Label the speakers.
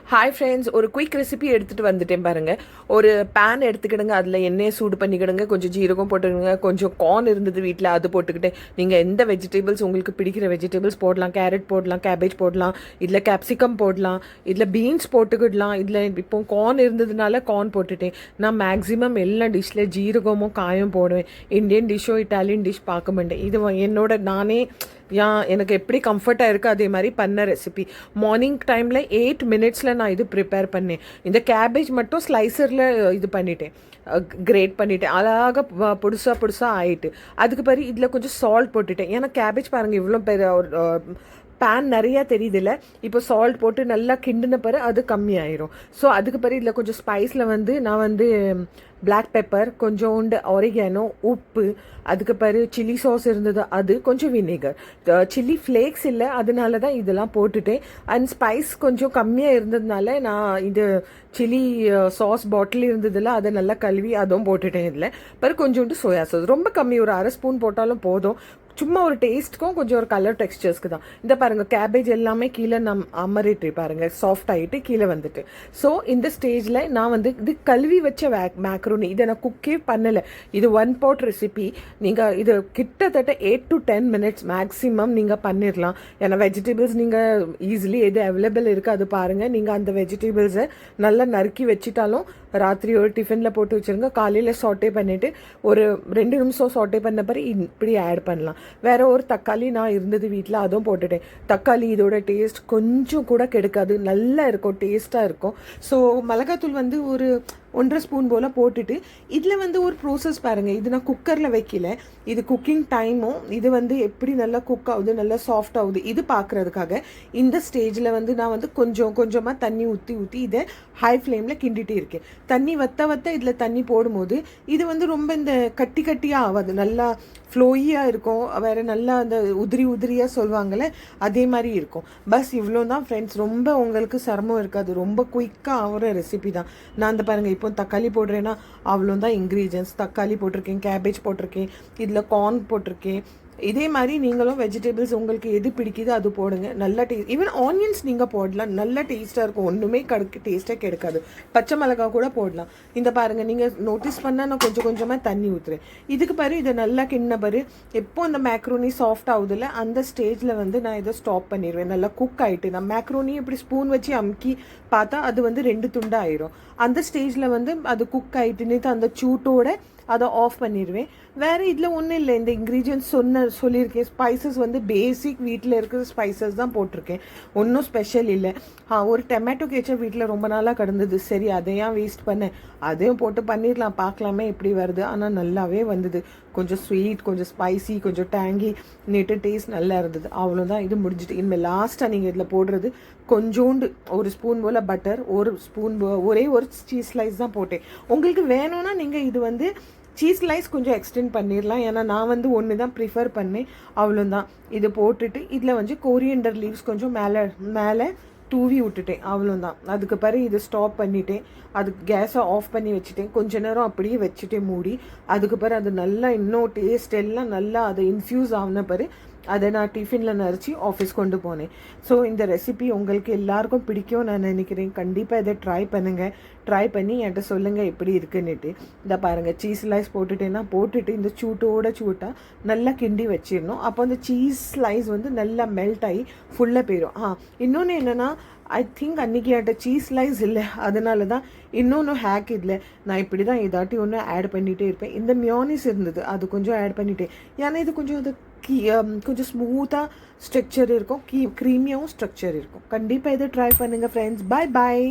Speaker 1: Hi friends, ஒரு quick recipe எடுத்துகிட்டு வந்துட்டேன் பாருங்கள். ஒரு பேன் எடுத்துக்கிடுங்க, அதில் எண்ணெயை சூடு பண்ணிக்கிடுங்க, கொஞ்சம் ஜீரகம் போட்டுக்கிடுங்க, கொஞ்சம் கார்ன் இருந்தது வீட்டில், அது போட்டுக்கிட்டு நீங்கள் எந்த வெஜிடபிள்ஸ் உங்களுக்கு பிடிக்கிற வெஜிடபிள்ஸ் போடலாம். கேரட் போடலாம், கேபேஜ் போடலாம், இதில் கேப்சிகம் போடலாம், இதில் பீன்ஸ் போட்டுக்கிடலாம். இதில் இப்போ கார்ன் இருந்ததுனால கார்ன் போட்டுட்டேன். நான் மேக்ஸிமம் எல்லா டிஷ்ஷில் ஜீரகமும் காயும் போடுவேன். இந்தியன் டிஷ்ஷோ இட்டாலியன் டிஷ் பார்க்க மாட்டேன். இது என்னோட நானே எனக்கு எப்படி கம்ஃபர்ட்டாக இருக்குது அதே மாதிரி பண்ண ரெசிபி. மார்னிங் டைமில் 8 மினிட்ஸில் நான் இது ப்ரிப்பேர் பண்ணேன். இந்த கேபேஜ் மட்டும் ஸ்லைசரில் இது பண்ணிட்டேன், கிரேட் பண்ணிவிட்டேன். அழகாக புதுசாக ஆகிட்டு. அதுக்கு பிறகு இதில் கொஞ்சம் சால்ட் போட்டுட்டேன். ஏன்னா கேபேஜ் பாருங்கள் இவ்வளோ பெரிய பேன் நிறையா தெரியுதில்ல. இப்போ சால்ட் போட்டு நல்லா கிண்டின பிறகு அது கம்மியாயிரும். ஸோ அதுக்கு பிறகு இதில் கொஞ்சம் ஸ்பைஸில் நான் பிளாக் பெப்பர், கொஞ்சோண்டு ஆரிகானோ, உப்பு, அதுக்கு பிறகு சில்லி சாஸ் இருந்தது, அது கொஞ்சம் வினேகர், சில்லி ஃப்ளேக்ஸ் இல்லை, அதனால தான் இதெல்லாம் போட்டுட்டேன். அண்ட் ஸ்பைஸ் கொஞ்சம் கம்மியாக இருந்ததுனால நான் இது சில்லி சாஸ் பாட்டில் இருந்ததில்ல, அதை நல்லா கழுவி அதுவும் போட்டுட்டேன். இதில் பிறகு கொஞ்சோண்டு சோயா சாஸ், ரொம்ப கம்மி, ஒரு அரை ஸ்பூன் போட்டாலும் போதும். சும்மா ஒரு டேஸ்ட்டுக்கும் கொஞ்சம் ஒரு கலர் டெக்ஸ்டர்ஸ்க்கு தான். இந்த பாருங்கள் கேபேஜ் எல்லாமே கீழே அம்மரிட்டு பாருங்கள், சாஃப்ட் ஆகிட்டு கீழே வந்துட்டு. ஸோ இந்த ஸ்டேஜில் நான் இது கழுவி வச்ச மேக்ரோனி, இதை நான் குக்கே பண்ணலை. இது 1 pot ரெசிபி. நீங்கள் இது கிட்டத்தட்ட 8 to 10 minutes மேக்ஸிமம் நீங்கள் பண்ணிடலாம். ஏன்னா வெஜிடபிள்ஸ் நீங்கள் ஈஸிலி எது அவைலபிள் இருக்குது அது பாருங்கள். நீங்கள் அந்த வெஜிடபிள்ஸை நல்லா நறுக்கி வச்சுட்டாலும் ராத்திரி ஒரு டிஃபனில் போட்டு வச்சுருங்க. காலையில் சாட்டே பண்ணிவிட்டு ஒரு 2 நிமிஷம் சாட்டே பண்ண பிறகு இப்படி ஆட் பண்ணலாம். வேறு ஒரு தக்காளி நான் இருந்தது வீட்டில், அதுவும் போட்டுட்டேன். தக்காளி இதோட டேஸ்ட் கொஞ்சம் கூட கெடுக்காது, நல்லா இருக்கும், டேஸ்ட்டாக இருக்கும். ஸோ மிளகாத்தூள் ஒரு 1.5 ஸ்பூன் போல் போட்டுட்டு இதில் ஒரு ப்ரோசஸ் பாருங்கள். இது நான் குக்கரில் வைக்கல, இது குக்கிங் டைமும் இது எப்படி நல்லா குக் ஆகுது, நல்லா சாஃப்ட் ஆகுது, இது பார்க்குறதுக்காக இந்த ஸ்டேஜில் நான் கொஞ்சம் கொஞ்சமாக தண்ணி ஊற்றி இதை ஹை ஃப்ளேமில் கிண்டிகிட்டே இருக்கேன். தண்ணி வத்த இதில் தண்ணி போடும்போது இது ரொம்ப இந்த கட்டியாக ஆகாது, நல்லா ஃப்ளோயியாக இருக்கும். வேறு நல்லா அந்த உதிரியாக சொல்லுவாங்கள்ல, அதே மாதிரி இருக்கும். பஸ் இவ்வளோ தான் ஃப்ரெண்ட்ஸ், ரொம்ப உங்களுக்கு சிரமம் இருக்காது, ரொம்ப குயிக்காக ஆகிற ரெசிபி தான். நான் அந்த பாருங்கள் இப்போ தக்காளி போடுறேன்னா அவ்வளோ தான் இன்க்ரீடியன்ஸ். தக்காளி போட்டிருக்கேன், கேபேஜ் போட்டிருக்கேன், இதில் கார்ன் போட்டிருக்கேன். இதே மாதிரி நீங்களும் வெஜிடபிள்ஸ் உங்களுக்கு எது பிடிக்குதோ அது போடுங்க. நல்ல டேஸ்ட். ஈவன் ஆனியன்ஸ் நீங்கள் போடலாம், நல்ல டேஸ்ட்டாக இருக்கும், ஒன்றுமே டேஸ்ட்டே கிடைக்காது. பச்சை மிளகா கூட போடலாம். இந்த பாருங்கள், நீங்கள் நோட்டீஸ் பண்ணால் நான் கொஞ்சம் கொஞ்சமாக தண்ணி ஊற்றுறேன். இதுக்கு பிறகு இதை நல்லா கிண்ண பிறகு எப்போ அந்த மேக்ரோனி சாஃப்ட் ஆகுதில்ல, அந்த ஸ்டேஜில் நான் இதை ஸ்டாப் பண்ணிடுவேன். நல்லா குக் ஆகிட்டு நான் மேக்ரோனி இப்படி ஸ்பூன் வச்சு அமுக்கி பார்த்தா அது 2 துண்டாக ஆயிரும். அந்த ஸ்டேஜில் அது குக் ஆகிட்டுன்னு அந்த சூட்டோட அதை ஆஃப் பண்ணிடுவேன். வேறு இதில் ஒன்றும் இல்லை, இந்த இன்க்ரீடியன்ஸ் சொல்லியிருக்கேன். ஸ்பைசஸ் பேசிக் வீட்டில் இருக்கிற ஸ்பைசஸ் தான் போட்டிருக்கேன், ஒன்றும் ஸ்பெஷல் இல்லை. ஒரு டொமேட்டோ கேச்சப் வீட்டில் ரொம்ப நாளாக கிடந்தது, சரி அதையும் வேஸ்ட் பண்ணேன், அதையும் போட்டு பண்ணிடலாம், பார்க்கலாமே எப்படி வருது. ஆனால் நல்லாவே வந்தது, கொஞ்சம் ஸ்வீட், கொஞ்சம் ஸ்பைசி, கொஞ்சம் டேங்கி, நீட்டு டேஸ்ட் நல்லா இருந்தது. அவ்வளோதான், இது முடிஞ்சிட்டு. இனிமேல் லாஸ்ட்டாக நீங்கள் இதில் போடுறது கொஞ்சோண்டு 1 ஸ்பூன் போல் பட்டர், ஒரே ஒரு சீஸ் ஸ்லைஸ் தான் போட்டேன். உங்களுக்கு வேணும்னா நீங்கள் இது சீஸ் ஸ்லைஸ் கொஞ்சம் எக்ஸ்டெண்ட் பண்ணிடலாம். ஏன்னா நான் ஒன்று தான் ப்ரிஃபர் பண்ணேன், அவ்வளோதான். இது போட்டுட்டு இதில் கோரியண்டர் லீவ்ஸ் கொஞ்சம் மேலே தூவி விட்டுட்டேன், அவ்வளோதான். அதுக்கு பிறகு இதை ஸ்டாப் பண்ணிட்டேன், அதுக்கு கேஸை ஆஃப் பண்ணி வச்சுட்டேன். கொஞ்ச நேரம் அப்படியே வச்சுட்டேன் மூடி. அதுக்கு பிறகு அது நல்லா இன்னும் டேஸ்ட் எல்லாம் நல்லா அது இன்ஃப்யூஸ் ஆகின பிறகு அதை நான் டிஃபினில் நரைச்சி ஆஃபீஸ் கொண்டு போனேன். ஸோ இந்த ரெசிபி உங்களுக்கு எல்லாருக்கும் பிடிக்கும் நான் நினைக்கிறேன். கண்டிப்பாக இதை ட்ரை பண்ணுங்கள். ட்ரை பண்ணி என்கிட்ட சொல்லுங்கள் எப்படி இருக்குன்னுட்டு. இந்த பாருங்கள், சீஸ் ஸ்லைஸ் போட்டுட்டு இந்த சூட்டாக நல்லா கிண்டி வச்சிடணும். அப்போ அந்த சீஸ் ஸ்லைஸ் நல்லா மெல்ட் ஆகி ஃபுல்லாக போயிடும். இன்னொன்று என்னென்னா, ஐ திங்க் அன்றைக்கி என்கிட்ட சீஸ் ஸ்லைஸ் இல்லை, அதனால தான் இன்னொன்று ஹேக் இதில் நான் இப்படி தான் ஏதாட்டி ஒன்று ஆட் பண்ணிகிட்டே இருப்பேன். இந்த மியோனிஸ் இருந்தது, அது கொஞ்சம் ஆட் பண்ணிட்டேன். ஏன்னா இது கொஞ்சம் கொஞ்சம் ஸ்மூத்தாக ஸ்ட்ரக்சர் இருக்கும், க்ரீமியாகவும் ஸ்ட்ரக்சர் இருக்கும். கண்டிப்பாக இதை ட்ரை பண்ணுங்கள் ஃப்ரெண்ட்ஸ். Bye bye.